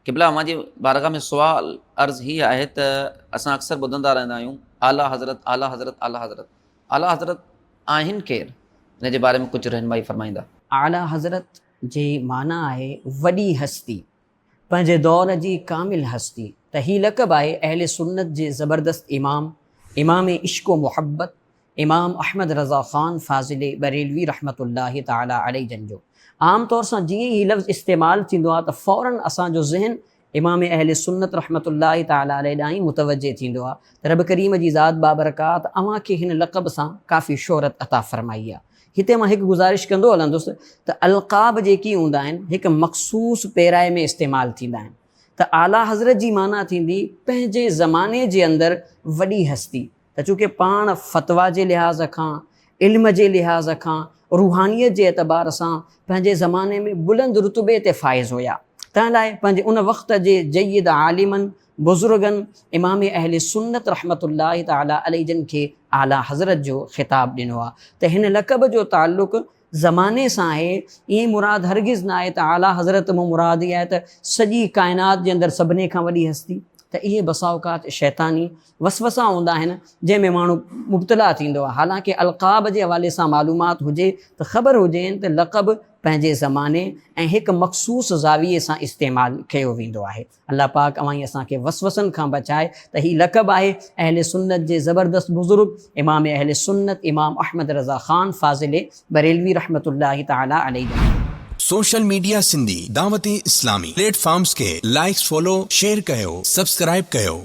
क़िबला मुंहिंजी बारगाह में सुवाल अर्ज़ु हीअ आहे त असां अक्सर ॿुधंदा रहंदा आहियूं आला हज़रत आला हज़रत आला हज़रत आला हज़रत आहिनि केरु, हिन जे बारे में कुझु रहनुमाई फरमाईंदा। आला हज़रत जी माना आहे वॾी हस्ती, पंहिंजे दौर जी कामिल हस्ती। त ही लक़ब आहे अहले सुन्नत जे ज़बरदस्त इमाम इश्क़ व मुहब्बत इमाम अहमद रज़ा ख़ान फ़ाज़िल बरेलवी रहमतुल्लाहि ताला अलैहि जन जो। आम तौर सां जीअं ही लफ़्ज़ इस्तेमालु थींदो आहे त फ़ौरन असांजो ज़हन इमाम अहले सुन्नत रहमतुल्लाहि ताला अलैहि ॾांहुं मुतवजे थींदो आहे त रब करीम जी ज़ात बाबरकात अव्हां खे हिन लक़ब सां काफ़ी शोहरत अता फ़रमाई आहे। हिते मां हिकु गुज़ारिश कंदो हलंदुसि त अलक़ाब जेकी हूंदा आहिनि हिकु मख़सूस पैराए में इस्तेमालु थींदा आहिनि। त आला हज़रत जी माना थींदी पंहिंजे ज़माने जे अंदरि वॾी हस्ती। त चूंकि पाण फ़तवा जे लिहाज़ खां, इल्म जे लिहाज़ खां, रूहानियत जे एतबार सां पंहिंजे ज़माने में बुलंद रुतबे ते फ़ाइज़ हुया, तंहिं लाइ पंहिंजे उन वक़्त जे जय्यद आलिमनि बुज़ुर्गनि इमाम अहले सुन्नत रहमतुल्लाहि ताला अलैहि जन खे आला हज़रत जो ख़िताब ॾिनो आहे। त हिन लक़ब जो ताल्लुक़ ज़माने सां आहे। ईअं मुराद हरगिज़ न आहे त आला हज़रत मां मुराद इहा आहे त सॼी काइनात जे अंदरि सभिनी खां वॾी हस्ती। त इहे बसा औक़ात शैतानी वसवसा हूंदा आहिनि जंहिंमें माण्हू मुब्तला थींदो आहे। हालांकि अलक़ाब जे हवाले सां मालूमात हुजे त ख़बर हुजेनि त लक़ब पंहिंजे ज़माने ऐं हिकु मख़सूस ज़ाविये सां इस्तेमालु कयो वेंदो आहे। अल्लाह पाक अव्हां असांखे वसवसनि खां बचाए। त हीउ लक़ब आहे अहले सुन्नत जे ज़बरदस्त बुज़ुर्ग इमाम अहले सुन्नत इमाम अहमद रज़ा ख़ान फ़ाज़िल बरेलवी रहमतुल्लाहि ताला अलैहि। Social media Sindhi Dawat Islami platforms के लाइक्स फॉलो शेयर कयो सब्सक्राइब कयो।